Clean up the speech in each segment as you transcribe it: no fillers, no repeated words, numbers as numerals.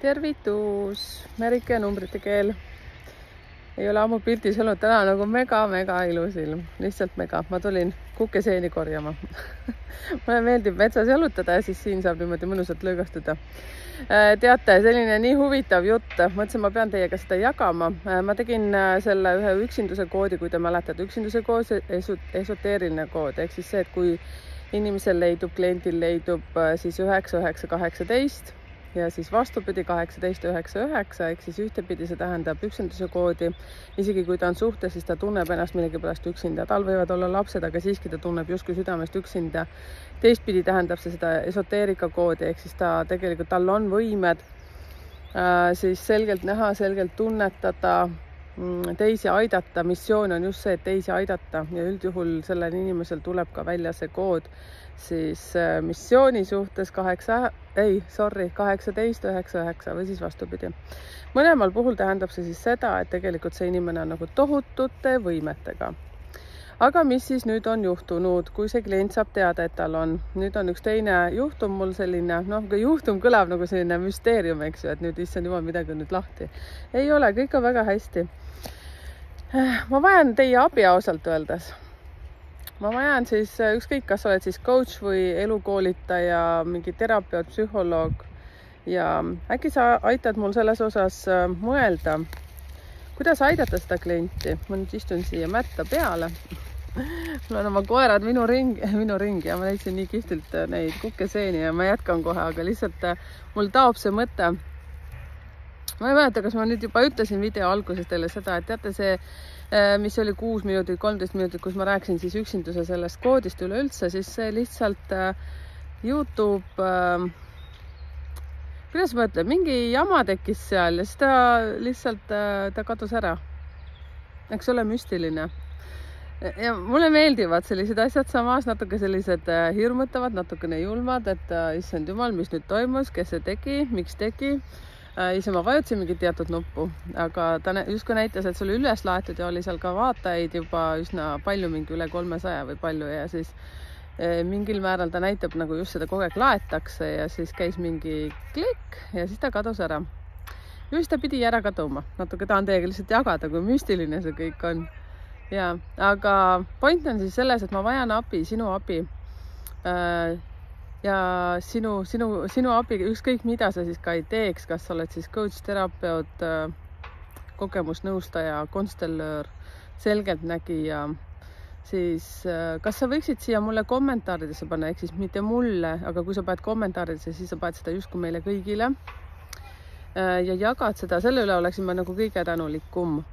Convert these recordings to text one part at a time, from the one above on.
Tervitus, Merike ja numbrite keel. Ei ole ammu pildis olnud, täna nagu mega ilus ilm, lihtsalt mega. Ma tulin kukeseeni korjama. Mulle meeldib metsas jalutada ja siis siin saab niimoodi mõnusalt lõõgastuda. Teate, selline nii huvitav jutt, mõtlesin, ma pean teiega seda jagama. Ma tegin selle ühe üksinduse koodi, kui te mäletate, üksinduse kood, esoteeriline kood, ehk siis see, et kui inimesel leidub, kliendil leidub siis 9-9-18 ja siis vastupidi 18-9-9, ehk siis ühtepidi see tähendab üksinduse koodi. Isegi kui ta on suhtes, siis ta tunneb ennast millegipärast üksinda. Tal võivad olla lapsed, aga siiski ta tunneb justkui südamest üksinda. Teistpidi tähendab see seda esoteerika koodi, ehk siis ta tegelikult, tal on võimed siis selgelt näha, selgelt tunnetada, teisi aidata. Missioon on just see, et teisi aidata ja üldjuhul sellel inimesel tuleb ka välja see kood siis missiooni suhtes 18-9-9 või siis vastupidi. Mõlemal puhul tähendab see siis seda, et tegelikult see inimene on nagu tohutute võimetega. Aga mis siis nüüd on juhtunud, kui see klient saab teada, et tal on? Nüüd on üks teine juhtum mul selline, kui juhtum kõlab nagu selline müsteerium, eks ju, et nüüd issand jumal midagi on nüüd lahti. Ei ole, kõik on väga hästi. Ma vajan teie abi ausalt öeldes. Ma vajan siis ükskõik, kas oled siis coach või elukoolitaja, mingi terapeut, psühholoog ja äkki sa aitad mul selles osas mõelda, kuidas aidata seda klienti. Ma nüüd istun siia mätta peale. Mul on oma koerad minu ring ja ma leidsin nii kihvtilt neid kukeseeni ja ma jätkan kohe, aga lihtsalt mul taob see mõte. Ma ei mäleta, kas ma nüüd juba ütlesin video alguses teile seda, et teate see, mis oli 6 minutit, 13 minutit, kus ma rääksin siis üksinduse sellest koodist üleüldse, siis see lihtsalt YouTube, kuidas ma ütlen, mingi jama tekkis seal ja siis ta lihtsalt, ta kadus ära. Eks ole müstiline. Ja mulle meeldivad sellised asjad samas, natuke sellised hirmutavad, natukene julmad, et issand jumal, mis nüüd toimus, kes see tegi, miks tegi. Ise ma vajutasin mingit teatud nuppu, aga ta justkui näitas, et see oli üles laetud ja oli seal ka vaatajaid juba üsna palju, mingi üle 300 või palju ja siis mingil määral ta näitab nagu just seda kogu aeg laetakse ja siis käis mingi klikk ja siis ta kadus ära. Just ta pidi ära kaduma, natuke tahan teiega lihtsalt jagada, kui müstiline see kõik on. Ja, aga point on siis selles, et ma vajan abi, sinu abi. Ja sinu abi, ükskõik mida sa siis ka ei teeks, kas sa oled siis coach, terapeut, kogemusnõustaja, konstellöör, selgeltnägija, siis kas sa võiksid siia mulle kommentaaridesse panna, ehk siis mitte mulle, aga kui sa paned kommentaaridesse, siis sa paned seda justkui meile kõigile ja jagad seda, selle üle oleksin ma nagu kõige tänulikum.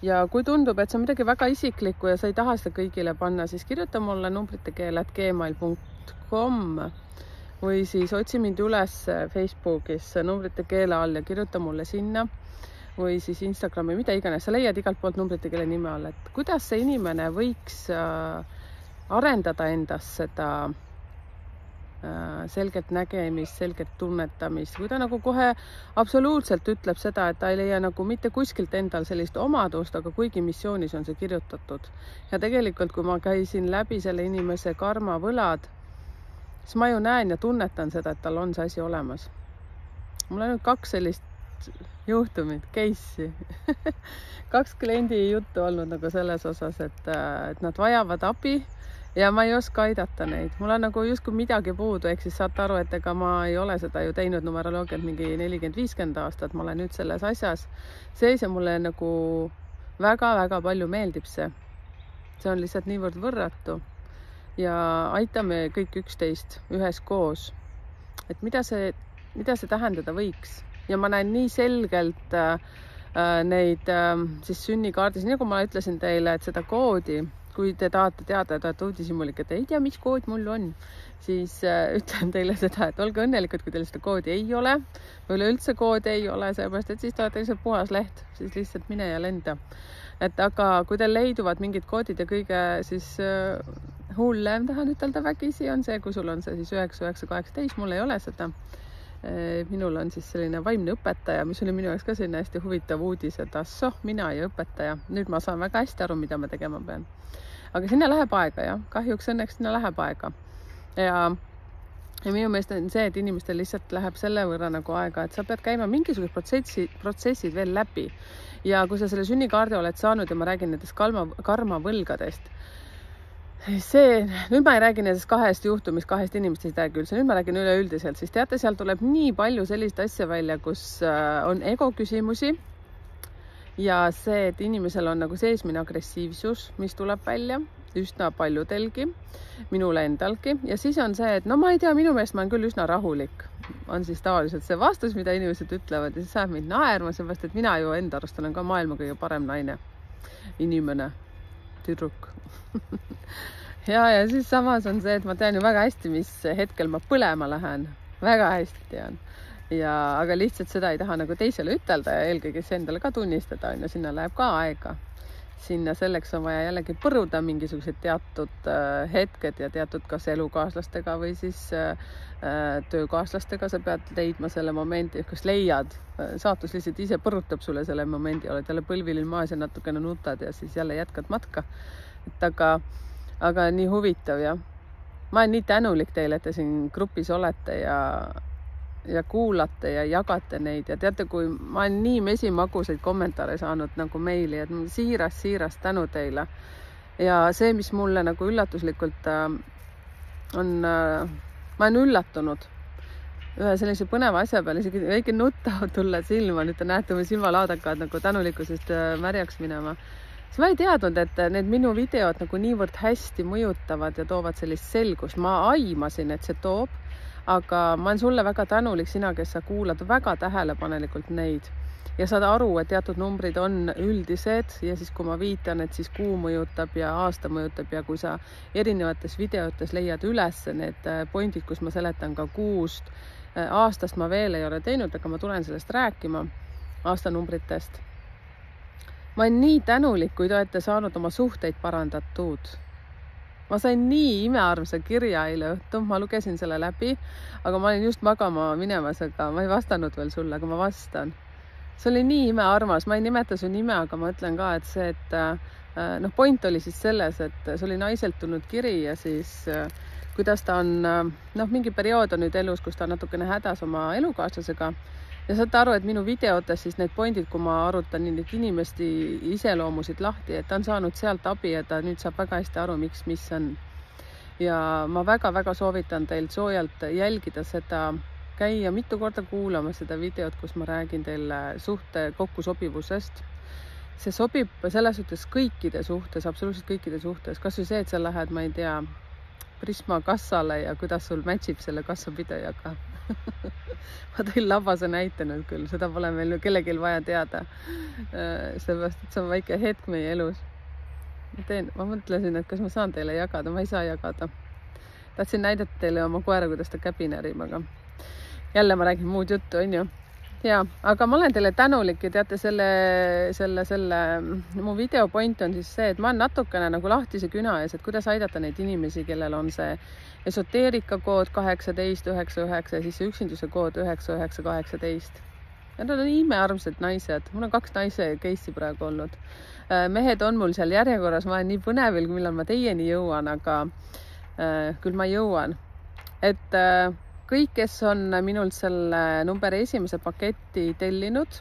Ja kui tundub, et see on midagi väga isiklikku ja sa ei taha seda kõigile panna, siis kirjuta mulle numbritekeel@gmail.com või siis otsi mind üles Facebookis numbrite keele all ja kirjuta mulle sinna või siis Instagrami, mida iganes. Sa leiad igalt poolt numbrite keele nime all, et kuidas see inimene võiks arendada endas seda selgelt nägemist, selgelt tunnetamist, kui ta nagu kohe absoluutselt ütleb seda, et ta ei leia nagu mitte kuskilt endal sellist omadust, aga kuigi missioonis on see kirjutatud. Ja tegelikult, kui ma käisin läbi selle inimese karma võlad, siis ma ju näen ja tunnetan seda, et tal on see asi olemas. Mul on nüüd 2 sellist juhtumit, case'i. 2 kliendi juttu olnud nagu selles osas, et nad vajavad abi ja ma ei oska aidata neid. Mul on nagu justkui midagi puudu, ehk siis saate aru, et ega ma ei ole seda ju teinud numeroloogiat mingi 40-50 aastat. Ma olen nüüd selles asjas sees ja mulle nagu väga palju meeldib see. See on lihtsalt niivõrd võrratu. Ja aitame kõik üksteist üheskoos, et mida see tähendada võiks. Ja ma näen nii selgelt neid siis sünnikaardis, nii nagu ma ütlesin teile, et seda koodi, kui te tahate teada, et olete uudishimulik, et ei tea, mis kood mul on, siis ütlen teile seda, et olge õnnelikud, kui teil seda koodi ei ole, või üleüldse koodi ei ole, seepärast, et siis te olete lihtsalt puhas leht, siis lihtsalt mine ja lenda. Et aga kui teil leiduvad mingid koodid ja kõige siis hullem, tahan ütelda vägisi, on see, kui sul on see siis 9-9-18, mul ei ole seda. Minul on siis selline vaimne õpetaja, mis oli minu jaoks ka selline hästi huvitav uudis, et mina ja õpetaja. Nüüd ma saan väga hästi aru, mida ma tegema pean. Aga sinna läheb aega, jah. Kahjuks õnneks sinna läheb aega. Ja Ja minu meelest on see, et inimestel lihtsalt läheb selle võrra nagu aega, et sa pead käima mingisugused protsessid veel läbi. Ja kui sa selle sünnikaardi oled saanud ja ma räägin nendest karmavõlgadest, nüüd ma ei räägi nendest 2 juhtumist, 2 inimestest ei räägi üldse, nüüd ma räägin üleüldiselt, siis teate, seal tuleb nii palju sellist asja välja, kus on ego küsimusi ja see, et inimesel on nagu seesmine agressiivsus, mis tuleb välja üsna paljudelgi, minule endalgi, ja siis on see, et no ma ei tea, minu meelest ma olen küll üsna rahulik, on siis tavaliselt see vastus, mida inimesed ütlevad ja siis saab mind naerma, seepärast, et mina ju enda arust olen ka maailma kõige parem naine, inimene, tüdruk. ja siis samas on see, et ma tean ju väga hästi, mis hetkel ma põlema lähen, väga hästi tean. Aga lihtsalt seda ei taha nagu teisele ütelda ja eelkõige see endale ka tunnistada, ja sinna läheb ka aega. Sinna selleks on vaja jällegi põruda mingisugused teatud hetked ja teatud kas elukaaslastega või siis töökaaslastega sa pead leidma selle momendi, kas leiad, saatus lihtsalt ise põrutab sulle selle momendi, oled jälle põlvilil maas ja natukene nutad ja siis jälle jätkad matka. Aga nii huvitav ja ma olen nii tänulik teile, et te siin grupis olete ja kuulate ja jagate neid ja teate, kui ma olen nii mesimaguseid kommentaare saanud nagu meili, et siiras tänu teile. Ja see, mis mulle nagu üllatuslikult on, ma olen üllatunud ühe sellise põneva asja peale, isegi väike nutt tahab tulla silma, nüüd te näete, mu silmalaad hakkavad nagu tänulikkusest märjaks minema. Siis ma ei teadnud, et need minu videod nagu niivõrd hästi mõjutavad ja toovad sellist selgust. Ma aimasin, et see toob, aga ma olen sulle väga tänulik, sina, kes sa kuulad väga tähelepanelikult neid ja saad aru, et teatud numbrid on üldised ja siis, kui ma viitan, et siis kuu mõjutab ja aasta mõjutab ja kui sa erinevates videotes leiad üles need pointid, kus ma seletan ka kuust, aastast ma veel ei ole teinud, aga ma tulen sellest rääkima, aastanumbritest. Ma olen nii tänulik, kui te olete saanud oma suhteid parandatud. Ma sain nii imearmsa kirja eile õhtu, ma lugesin selle läbi, aga ma olin just magama minemas, aga ma ei vastanud veel sulle, aga ma vastan. See oli nii imearmas, ma ei nimeta su nime, aga ma ütlen ka, et see, et point oli siis selles, et see oli naiselt tulnud kiri ja siis kuidas ta on, mingi periood on nüüd elus, kus ta on natukene hädas oma elukaaslasega ja saate aru, et minu videotes siis need pointid, kui ma arutan neid inimeste iseloomusid lahti, et ta on saanud sealt abi ja ta nüüd saab väga hästi aru, mis on. Ja ma väga-väga soovitan teil soojalt jälgida seda, käia mitu korda kuulama seda videot, kus ma räägin teile suhte kokkusobivusest. See sobib selles suhtes kõikide suhtes, absoluutselt kõikide suhtes. Kas või see, et sa lähed, ma ei tea, Prisma kassale ja kuidas sul matchib selle kassapidajaga. Ma tõin labase näite nüüd küll, seda pole meil kellelgi vaja teada. Seepärast, et see on väike hetk meie elus. Ma mõtlesin, et kas ma saan teile jagada, ma ei saa jagada. Tahtsin näidata teile oma koera, kuidas ta käbi närib, aga jälle ma räägin muud juttu, on ju. Ja, aga ma olen teile tänulik ja teate, mu video point on siis see, et ma olen natukene nagu lahtise küna ees, et kuidas aidata neid inimesi, kellel on see esoteerika kood 1899 ja siis see üksinduse kood 9918. Ja nad on imearmsad naised, mul on 2 naise case'i praegu olnud. Mehed on mul seal järjekorras, ma olen nii põnevil, millal ma teieni jõuan, aga küll ma jõuan. Et kõik, kes on minult selle numberi 1. paketi tellinud,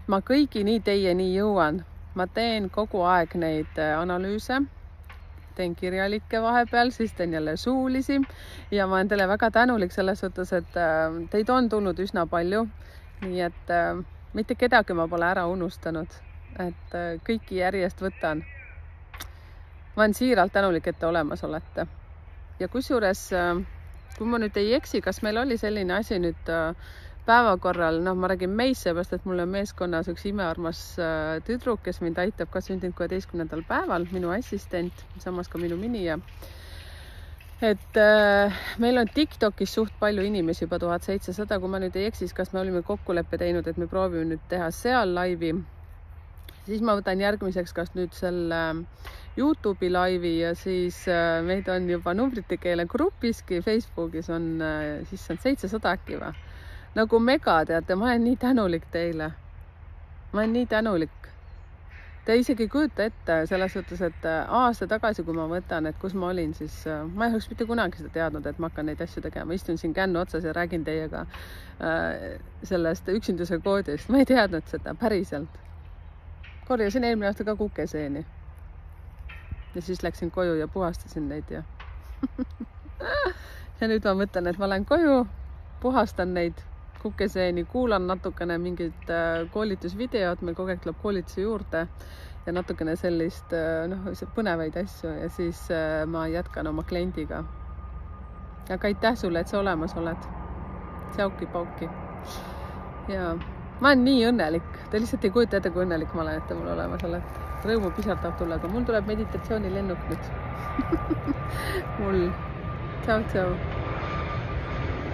ma kõigi nii teieni jõuan. Ma teen kogu aeg neid analüüse, teen kirjalikke vahepeal, siis teen jälle suulisi ja ma olen teile väga tänulik selles suhtes, et teid on tulnud üsna palju, nii et mitte kedagi ma pole ära unustanud, et kõiki järjest võtan. Ma olen siiralt tänulik, et te olemas olete. Ja kusjuures kui ma nüüd ei eksi, kas meil oli selline asi nüüd päevakorral, ma räägin meist, seepärast, et mul on meeskonnas üks imearmas tüdruk, kes mind aitab ka sündinud 16. päeval, minu assistent, samas ka minu minija. Et meil on TikTokis suht palju inimesi, juba 1700, kui ma nüüd ei eksis, kas me olime kokkuleppe teinud, et me proovime nüüd teha seal laivi. Siis ma võtan järgmiseks kas nüüd selle YouTube'i laivi ja siis meid on juba numbrite keele grupiski, Facebookis on siis on 700 äkki või. Nagu mega, teate, ma olen nii tänulik teile. Ma olen nii tänulik. Te isegi ei kujuta ette selles suhtes, et aasta tagasi, kui ma võtan, et kus ma olin, siis ma ei oleks mitte kunagi seda teadnud, et ma hakkan neid asju tegema. Istun siin kännu otsas ja räägin teiega sellest üksinduse koodist. Ma ei teadnud seda päriselt. Korjasin eelmine aasta ka kukeseeni. Ja siis läksin koju ja puhastasin neid ja ja nüüd ma mõtlen, et ma lähen koju, puhastan neid kukeseeni, kuulan natukene mingit koolitusvideot, meil kogu aeg tuleb koolituse juurde ja natukene sellist põnevaid asju ja siis ma jätkan oma kliendiga. Aga aitäh sulle, et sa olemas oled. Tšauki-pauki. Ja ma olen nii õnnelik. Te lihtsalt ei kujuta ette, kui õnnelik ma olen, et te mul olemas olete. Rõõmu pisartab tulla, aga mul tuleb meditatsioonilennuk nüüd. Mul. Tšau-tšau.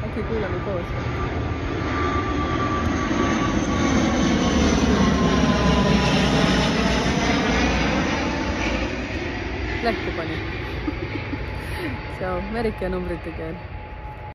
Äkki kuulame koos. Lähku pani. Tšau, Merike numbrite keel.